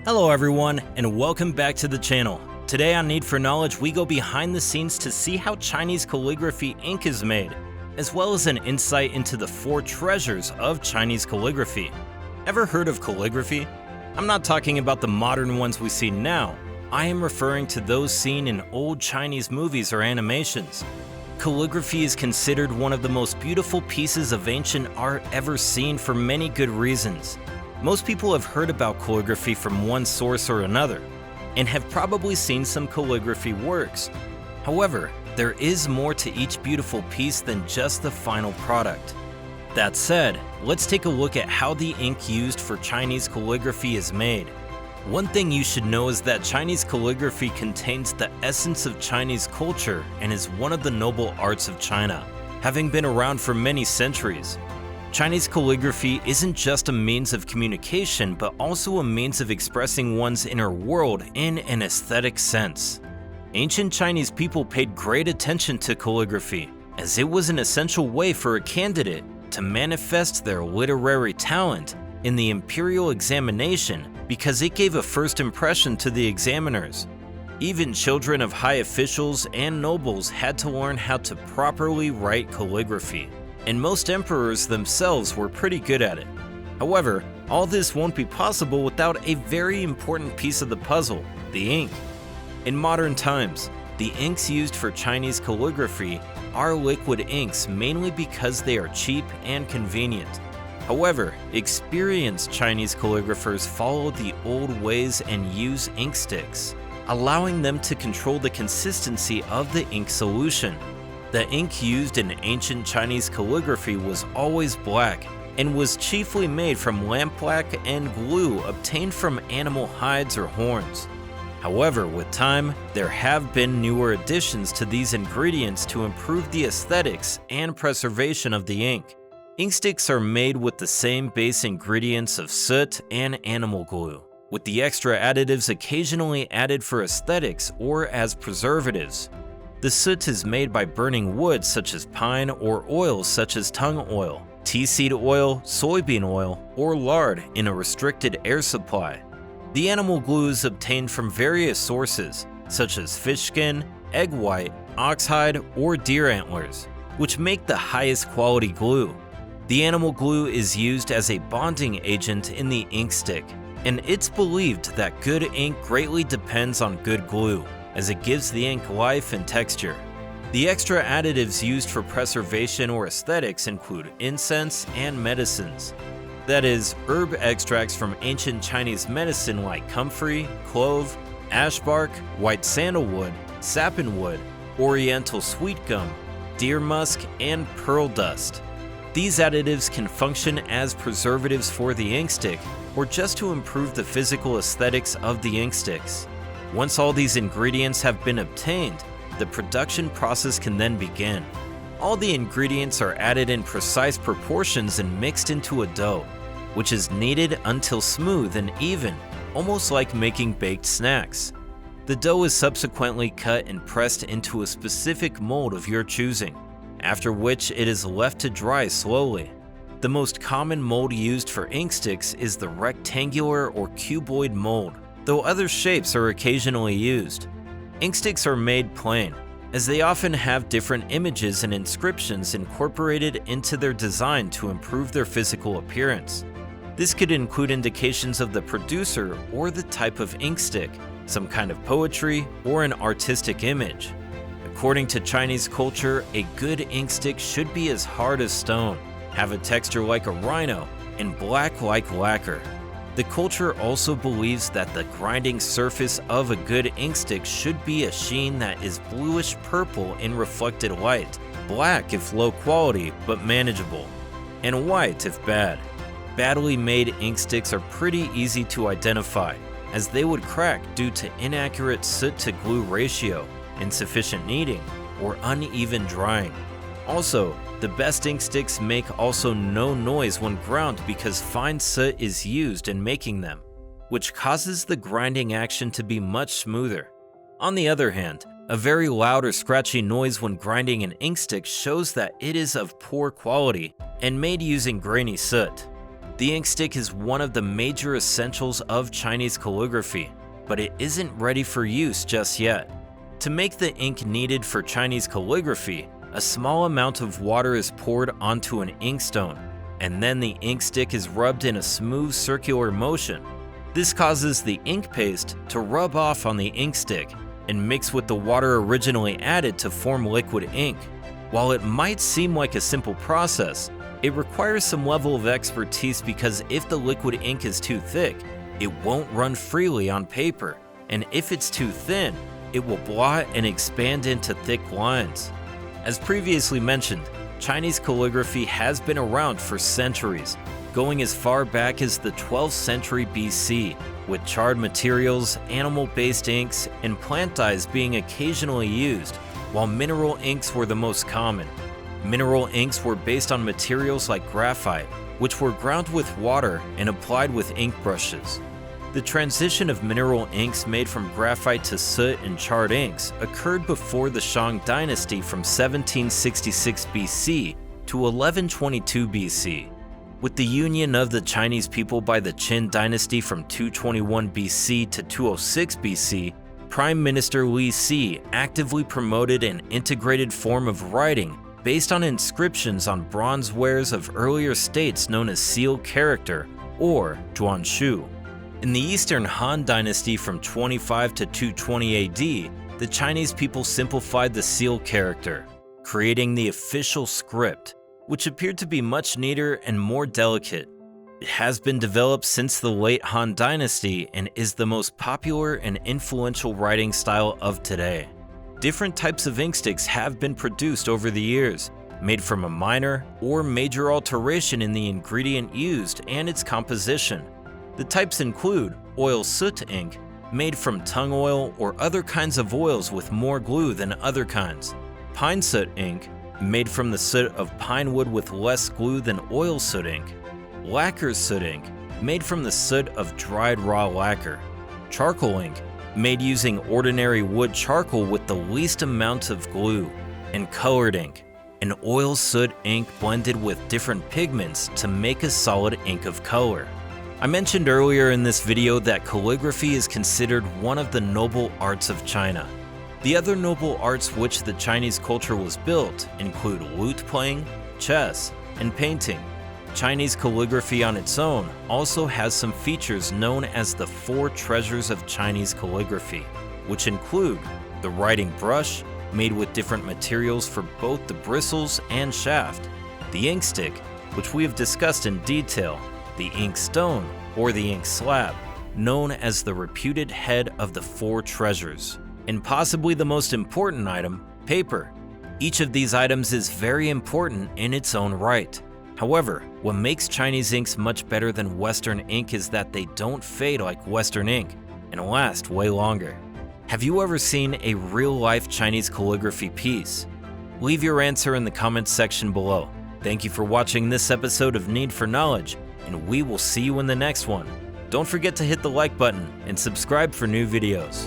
Hello everyone, and welcome back to the channel. Today on Need for Knowledge, we go behind the scenes to see how Chinese calligraphy ink is made, as well as an insight into the 4 treasures of Chinese calligraphy. Ever heard of calligraphy? I'm not talking about the modern ones we see now. I am referring to those seen in old Chinese movies or animations. Calligraphy is considered one of the most beautiful pieces of ancient art ever seen for many good reasons. Most people have heard about calligraphy from one source or another, and have probably seen some calligraphy works. However, there is more to each beautiful piece than just the final product. That said, let's take a look at how the ink used for Chinese calligraphy is made. One thing you should know is that Chinese calligraphy contains the essence of Chinese culture and is one of the noble arts of China, having been around for many centuries. Chinese calligraphy isn't just a means of communication, but also a means of expressing one's inner world in an aesthetic sense. Ancient Chinese people paid great attention to calligraphy, as it was an essential way for a candidate to manifest their literary talent in the imperial examination because it gave a first impression to the examiners. Even children of high officials and nobles had to learn how to properly write calligraphy, and most emperors themselves were pretty good at it. However, all this won't be possible without a very important piece of the puzzle, the ink. In modern times, the inks used for Chinese calligraphy are liquid inks mainly because they are cheap and convenient. However, experienced Chinese calligraphers follow the old ways and use ink sticks, allowing them to control the consistency of the ink solution. The ink used in ancient Chinese calligraphy was always black and was chiefly made from lampblack and glue obtained from animal hides or horns. However, with time, there have been newer additions to these ingredients to improve the aesthetics and preservation of the ink. Ink sticks are made with the same base ingredients of soot and animal glue, with the extra additives occasionally added for aesthetics or as preservatives. The soot is made by burning wood such as pine or oils such as tung oil, tea seed oil, soybean oil, or lard in a restricted air supply. The animal glue is obtained from various sources such as fish skin, egg white, oxhide, or deer antlers, which make the highest quality glue. The animal glue is used as a bonding agent in the ink stick, and it's believed that good ink greatly depends on good glue, as it gives the ink life and texture. The extra additives used for preservation or aesthetics include incense and medicines. That is, herb extracts from ancient Chinese medicine like comfrey, clove, ash bark, white sandalwood, sappanwood, oriental sweet gum, deer musk, and pearl dust. These additives can function as preservatives for the ink stick, or just to improve the physical aesthetics of the ink sticks. Once all these ingredients have been obtained, the production process can then begin. All the ingredients are added in precise proportions and mixed into a dough, which is kneaded until smooth and even, almost like making baked snacks. The dough is subsequently cut and pressed into a specific mold of your choosing, after which it is left to dry slowly. The most common mold used for ink sticks is the rectangular or cuboid mold, though other shapes are occasionally used. Ink sticks are made plain, as they often have different images and inscriptions incorporated into their design to improve their physical appearance. This could include indications of the producer or the type of ink stick, some kind of poetry, or an artistic image. According to Chinese culture, a good ink stick should be as hard as stone, have a texture like a rhino, and black like lacquer. The culture also believes that the grinding surface of a good ink stick should be a sheen that is bluish purple in reflected light, black if low quality but manageable, and white if bad. Badly made ink sticks are pretty easy to identify, as they would crack due to inaccurate soot to glue ratio, insufficient kneading, or uneven drying. Also, the best ink sticks make also no noise when ground because fine soot is used in making them, which causes the grinding action to be much smoother. On the other hand, A very loud or scratchy noise when grinding an ink stick shows that it is of poor quality and made using grainy soot. The ink stick is one of the major essentials of Chinese calligraphy, but it isn't ready for use just yet. To make the ink needed for Chinese calligraphy, a small amount of water is poured onto an inkstone, and then the ink stick is rubbed in a smooth circular motion. This causes the ink paste to rub off on the ink stick and mix with the water originally added to form liquid ink. While it might seem like a simple process, it requires some level of expertise because if the liquid ink is too thick, it won't run freely on paper, and if it's too thin, it will blot and expand into thick lines. As previously mentioned, Chinese calligraphy has been around for centuries, going as far back as the 12th century BC, with charred materials, animal-based inks, and plant dyes being occasionally used, while mineral inks were the most common. Mineral inks were based on materials like graphite, which were ground with water and applied with ink brushes. The transition of mineral inks made from graphite to soot and charred inks occurred before the Shang dynasty from 1766 BC to 1122 BC. With the union of the Chinese people by the Qin dynasty from 221 BC to 206 BC, Prime Minister Li Si actively promoted an integrated form of writing based on inscriptions on bronze wares of earlier states known as seal character, or Zhuanshu. In the Eastern Han Dynasty from 25 to 220 AD, the Chinese people simplified the seal character, creating the official script, which appeared to be much neater and more delicate. It has been developed since the late Han Dynasty and is the most popular and influential writing style of today. Different types of ink sticks have been produced over the years, made from a minor or major alteration in the ingredient used and its composition. The types include oil soot ink, made from tung oil or other kinds of oils with more glue than other kinds. Pine soot ink, made from the soot of pine wood with less glue than oil soot ink. Lacquer soot ink, made from the soot of dried raw lacquer. Charcoal ink, made using ordinary wood charcoal with the least amount of glue. And colored ink, an oil soot ink blended with different pigments to make a solid ink of color. I mentioned earlier in this video that calligraphy is considered one of the noble arts of China. The other noble arts which the Chinese culture was built include lute playing, chess, and painting. Chinese calligraphy on its own also has some features known as the 4 treasures of Chinese calligraphy, which include the writing brush, made with different materials for both the bristles and shaft, the ink stick, which we have discussed in detail, the ink stone, or the ink slab, known as the reputed head of the 4 treasures, and possibly the most important item, paper. Each of these items is very important in its own right. However, what makes Chinese inks much better than Western ink is that they don't fade like Western ink and last way longer. Have you ever seen a real-life Chinese calligraphy piece? Leave your answer in the comments section below. Thank you for watching this episode of Need for Knowledge, and we will see you in the next one. Don't forget to hit the like button and subscribe for new videos.